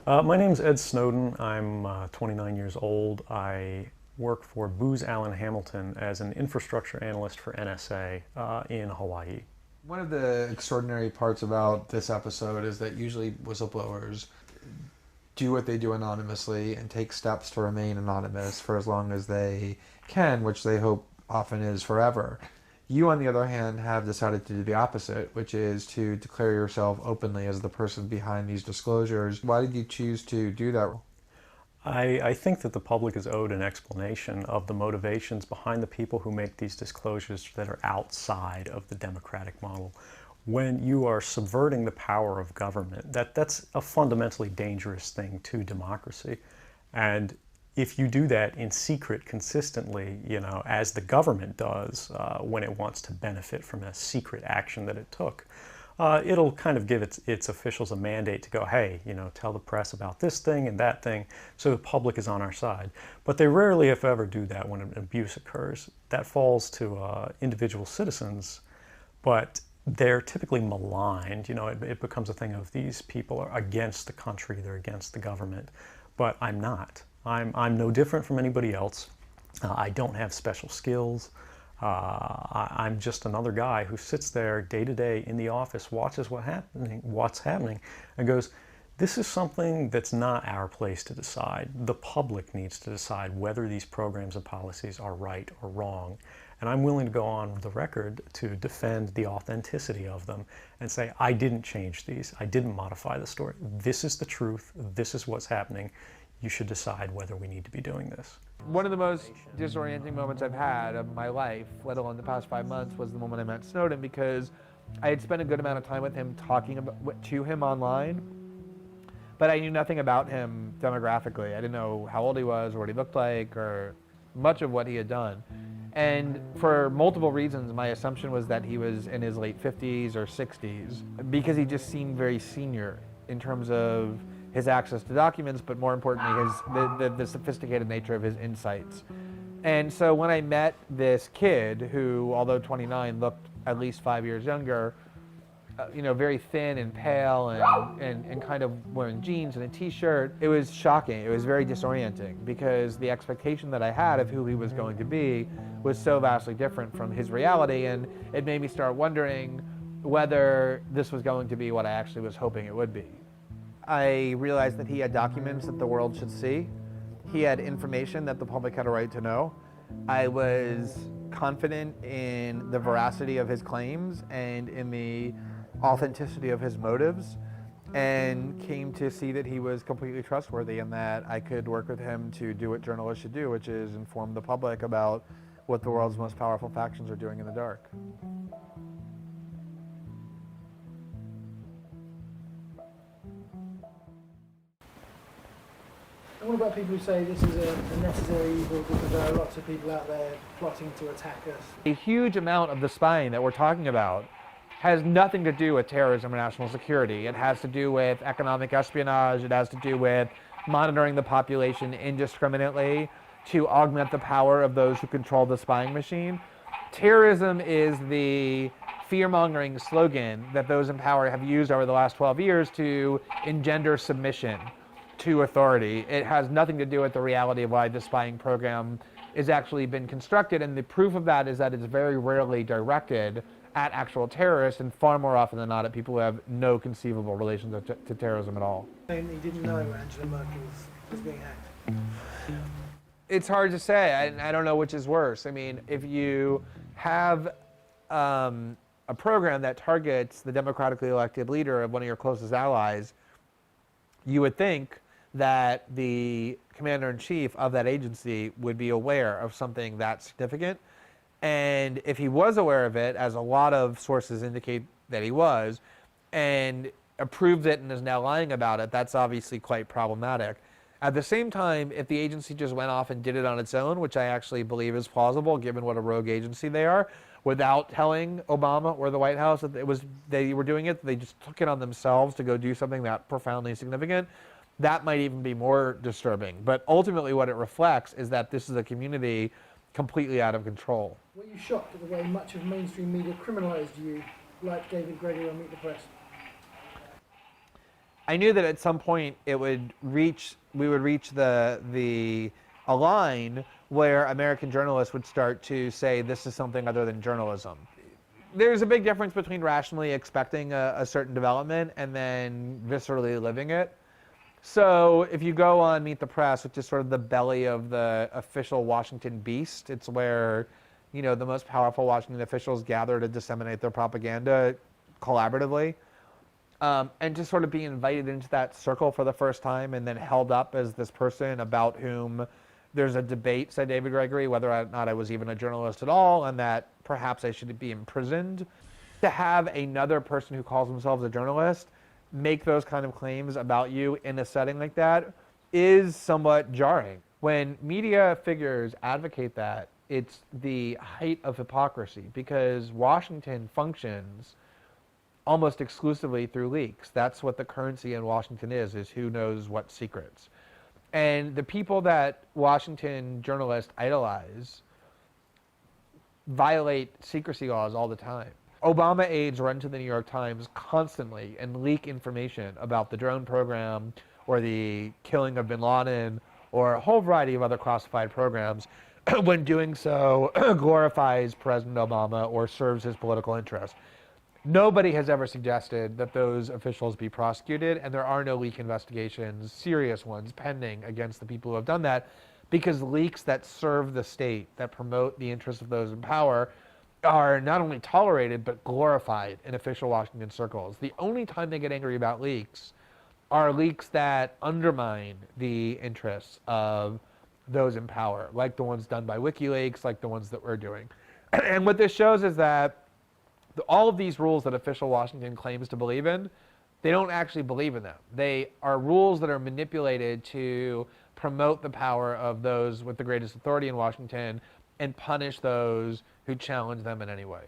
My name's Ed Snowden. I'm 29 years old. I work for Booz Allen Hamilton as an infrastructure analyst for NSA in Hawaii. One of the extraordinary parts about this episode is that usually whistleblowers do what they do anonymously and take steps to remain anonymous for as long as they can, which they hope often is forever. You, on the other hand, have decided to do the opposite, which is to declare yourself openly as the person behind these disclosures. Why did you choose to do that? I think that the public is owed an explanation of the motivations behind the people who make these disclosures that are outside of the democratic model. When you are subverting the power of government, that's a fundamentally dangerous thing to democracy. And if you do that in secret consistently, as the government does when it wants to benefit from a secret action that it took, it'll kind of give its officials a mandate to go, hey, tell the press about this thing and that thing, so the public is on our side. But they rarely, if ever, do that when an abuse occurs. That falls to individual citizens, but they're typically maligned. It becomes a thing of these people are against the country, they're against the government. But I'm not. I'm no different from anybody else. I don't have special skills. I'm just another guy who sits there day to day in the office, watches what's happening, and goes, this is something that's not our place to decide. The public needs to decide whether these programs and policies are right or wrong. And I'm willing to go on the record to defend the authenticity of them and say, I didn't change these. I didn't modify the story. This is the truth. This is what's happening. You should decide whether we need to be doing this. One of the most disorienting moments I've had of my life, let alone the past 5 months, was the moment I met Snowden, because I had spent a good amount of time with him talking to him online, but I knew nothing about him demographically. I didn't know how old he was or what he looked like or much of what he had done. And for multiple reasons, my assumption was that he was in his late 50s or 60s, because he just seemed very senior in terms of his access to documents, but more importantly, the sophisticated nature of his insights. And so when I met this kid who, although 29, looked at least 5 years younger, very thin and pale and kind of wearing jeans and a t-shirt, it was shocking. It was very disorienting, because the expectation that I had of who he was going to be was so vastly different from his reality, and it made me start wondering whether this was going to be what I actually was hoping it would be. I realized that he had documents that the world should see. He had information that the public had a right to know. I was confident in the veracity of his claims and in the authenticity of his motives, and came to see that he was completely trustworthy and that I could work with him to do what journalists should do, which is inform the public about what the world's most powerful factions are doing in the dark. And what about people who say this is a necessary evil because there are lots of people out there plotting to attack us? A huge amount of the spying that we're talking about has nothing to do with terrorism or national security. It has to do with economic espionage. It has to do with monitoring the population indiscriminately to augment the power of those who control the spying machine. Terrorism is the fear-mongering slogan that those in power have used over the last 12 years to engender submission to authority. It has nothing to do with the reality of why the spying program has actually been constructed, and the proof of that is that it's very rarely directed at actual terrorists, and far more often than not at people who have no conceivable relation to terrorism at all. Saying that you didn't know Angela Merkel was being hacked. It's hard to say. I don't know which is worse. I mean, if you have a program that targets the democratically elected leader of one of your closest allies, you would think that the commander-in-chief of that agency would be aware of something that significant. And if he was aware of it, as a lot of sources indicate that he was, and approved it and is now lying about it, that's obviously quite problematic. At the same time, if the agency just went off and did it on its own, which I actually believe is plausible given what a rogue agency they are, without telling Obama or the White House that they were doing it, they just took it on themselves to go do something that profoundly significant, that might even be more disturbing. But ultimately what it reflects is that this is a community completely out of control. Were you shocked at the way much of mainstream media criminalized you, like David Gregory on Meet the Press? I knew that at some point we would reach a line where American journalists would start to say this is something other than journalism. There's a big difference between rationally expecting a certain development and then viscerally living it. So if you go on Meet the Press, which is sort of the belly of the official Washington beast, it's where, you know, the most powerful Washington officials gather to disseminate their propaganda collaboratively. And to sort of be invited into that circle for the first time and then held up as this person about whom there's a debate, said David Gregory, whether or not I was even a journalist at all, and that perhaps I should be imprisoned. To have another person who calls themselves a journalist make those kind of claims about you in a setting like that is somewhat jarring. When media figures advocate that, it's the height of hypocrisy, because Washington functions almost exclusively through leaks. That's what the currency in Washington is who knows what secrets. And the people that Washington journalists idolize violate secrecy laws all the time. Obama aides run to the New York Times constantly and leak information about the drone program or the killing of bin Laden or a whole variety of other classified programs. When doing so, glorifies President Obama or serves his political interest. Nobody has ever suggested that those officials be prosecuted, and there are no leak investigations, serious ones, pending against the people who have done that, because leaks that serve the state, that promote the interests of those in power, are not only tolerated, but glorified in official Washington circles. The only time they get angry about leaks are leaks that undermine the interests of those in power, like the ones done by WikiLeaks, like the ones that we're doing. And what this shows is that all of these rules that official Washington claims to believe in, they don't actually believe in them. They are rules that are manipulated to promote the power of those with the greatest authority in Washington and punish those who challenge them in any way.